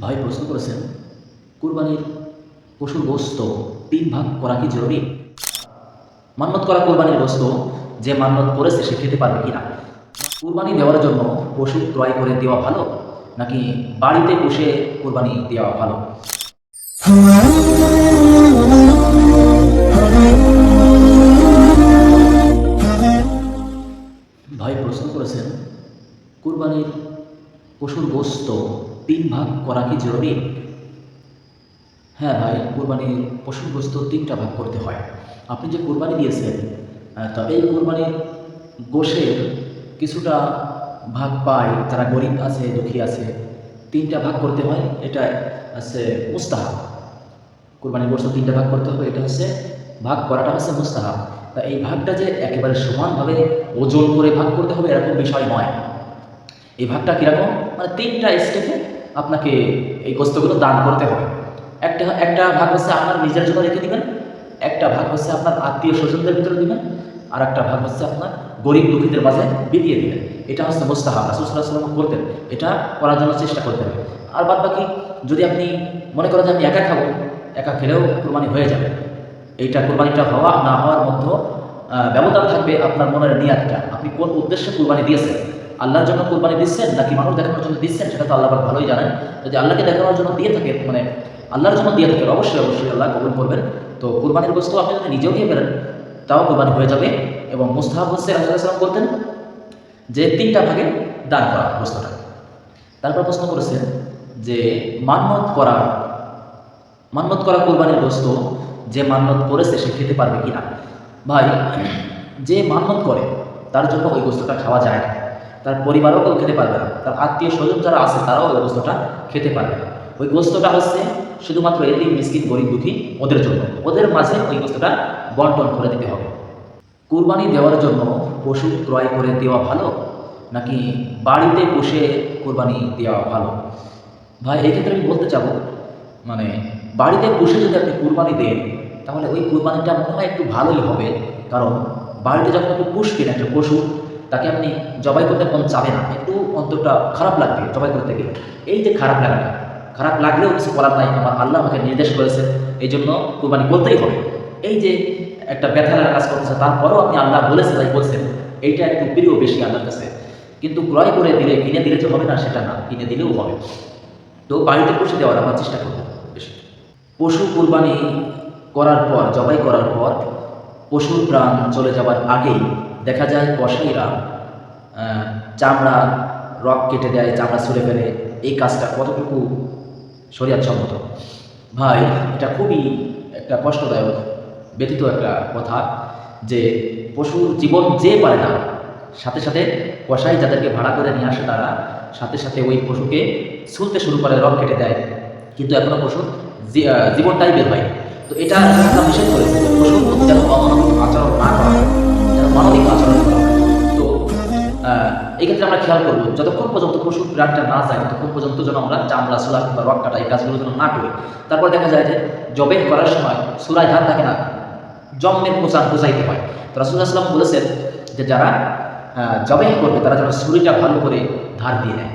ভাই প্রশ্ন করেছেন, কুরবানির পশুর গোস্ত ৩ ভাগ করা কি জরুরি? মান্যত করা কুরবানির গোস্ত যে মান্যত করেছে সে খেতে পারবে কিনা? কুরবানি দেওয়ার জন্য পশু ক্রয় করে দেওয়া ভালো নাকি বাড়িতে পুষে কুরবানি দেওয়া ভালো? ভাই প্রশ্ন করেছেন, কুরবানির পশুর গোস্ত ৩ ভাগ করা কি জরুরি? হ্যাঁ ভাই, কুরবানির পশুর গোস্ত ৩টা ভাগ করতে হয়। আপনি যে কুরবানি দিয়েছেন, তো এই কুরবানির গোশের কিছুটা ভাগ পায় যারা গরিব আছে, দুঃখী আছে। ৩টা ভাগ করতে হয়, এটা হচ্ছে মুস্তাহাব। কুরবানির গোস্ত ৩টা ভাগ করতে হবে, এটা হচ্ছে ভাগ করাটা হচ্ছে মুস্তাহাব। তা এই ভাগটা যে একেবারে সমানভাবে ওজন করে ভাগ করতে হবে এরকম বিষয় নয়। এই ভাগটা কীরকম, মানে ৩টা স্টেপে আপনাকে এই গোস্তগুলো দান করতে হবে। একটা একটা ভাগ হচ্ছে আপনার নিজের জন্য রেখে দিবেন, একটা ভাগ হচ্ছে আপনার আত্মীয় স্বজনদের ভিতরে দিবেন, আর একটা ভাগ হচ্ছে আপনার গরিব দুঃখীদের মাঝে বিলিয়ে দিবেন। এটা হচ্ছে মুস্তাহাব, রাসূল সাল্লাল্লাহু আলাইহি ওয়াসাল্লাম করতেন। এটা করার জন্য চেষ্টা করতে হবে। আর বাদ বাকি যদি আপনি মনে করেন যে আমি একা খাবো, একা খেলেও কুরবানি হয়ে যাবে। এইটা কুরবানিটা হওয়া না হওয়ার মধ্যে ব্যবধান থাকবে আপনার মনের নিয়াতটা। আপনি কোন উদ্দেশ্যে কুরবানি দিয়েছেন, আল্লাহর জন্য কুরবানি দিচ্ছেন নাকি মানুষ দেখানোর জন্য দিচ্ছেন, সেটা তো আল্লাহ পাক ভালোই জানেন। যদি আল্লাহকে দেখানোর জন্য দিয়ে থাকেন, মানে আল্লাহর জন্য দিয়ে থাকেন, অবশ্যই অবশ্যই আল্লাহ কবুল করবেন। তো কুরবানির গোস্ত আপনি যদি নিজেও খেয়ে ফেলেন তাও কুরবানি হয়ে যাবে। এবং মুস্তাহাব হচ্ছে রাসূল সাল্লাল্লাহু আলাইহি ওয়াসাল্লাম করতেন যে ৩টা ভাগে দান করা গোস্তটা। তারপর প্রশ্ন করেছেন যে মান্যত করা কুরবানির গোস্ত যে মান্যত করেছে সে খেতে পারবে কিনা? ভাই, যে মান্যত করে তার জন্য ওই গোস্তটা খাওয়া যায় না, তার পরিবারও কেউ খেতে পারবে না, তার আত্মীয় স্বজন যারা আছে তারাও ওই গোস্তটা খেতে পারবে না। ওই গোস্তটা হচ্ছে শুধুমাত্র এতিম মিসকিন গরিব দুঃখী ওদের জন্য, ওদের মাঝে ওই গোস্তটা বন্টন করে দিতে হবে। কুরবানি দেওয়ার জন্য পশু ক্রয় করে দেওয়া ভালো নাকি বাড়িতে পুষে কুরবানি দেওয়া ভালো? ভাই, এই ক্ষেত্রে আমি বলতে চাবো, মানে বাড়িতে পুষে যদি আপনি কুরবানি দেন তাহলে ওই কুরবানিটা মনে হয় একটু ভালোই হবে। কারণ বাড়িতে যখন আপনি পুষবেন একটা পশু, তাকে আপনি জবাই করতে মন চাবে না, একটু অন্তরটা খারাপ লাগবে জবাই করতে গেলে। এই যে খারাপ লাগাটা, খারাপ লাগলেও কিছু করার নাই, আমার আল্লাহ আমাকে নির্দেশ করেছে, এই জন্য কুরবানি করতেই হবে। এই যে একটা ব্যথা লাগা কাজ করতেছে, তারপরেও আপনি আল্লাহ বলেছে তাই বলছেন, এইটা একটু প্রিয় বেশি আল্লাহর কাছে। কিন্তু ক্রয় করে দিলে, কিনে দিলে যে হবে না সেটা না, কিনে দিলেও হবে। তো বাড়িতে পুষে দেওয়ার আমরা চেষ্টা করবো বেশি। পশু কুরবানি করার পর, জবাই করার পর পশুর প্রাণ চলে যাবার আগেই দেখা যায় কসাইরা চামড়া রক কেটে দেয়, চামড়া ছুঁড়ে ফেলে। এই কাজটা কতটুকু শরীয়ত সম্মত? ভাই, এটা খুবই একটা কষ্টদায়ক, ব্যথিত একটা কথা যে পশুর জীবন যে পারে না, সাথে সাথে কসাই যাদেরকে ভাড়া করে নিয়ে আসে তারা সাথে সাথে ওই পশুকে ছুলতে শুরু করে, রক কেটে দেয়, কিন্তু এখনো পশুর জীবনটাই বের হয়। তো এটা ইসলাম নিষেধ করেছে যে পশুর প্রতি যেন অমানবিক আচরণ না করা হয়, যেন মানবিক আচরণ করা হয়। তো এই ক্ষেত্রে আমরা খেয়াল করবো, যতক্ষণ পর্যন্ত পশুর প্রাণটা না যায় ততক্ষণ পর্যন্ত যেন আমরা চামড়া ছোলা কিংবা রক কাটা এই কাজগুলো যেন না করি। তারপর দেখা যায় যে জবেহ করার সময় চূড়ায় ধার থাকে না, জম্মের পোচাইতে হয়। তো রাসূলুল্লাহ সাল্লাল্লাহু আলাইহি ওয়াসাল্লাম বলেছেন যে যারা জবেহ করবে তারা যেন ছুরিটা ভালো করে ধার দিয়ে নেয়।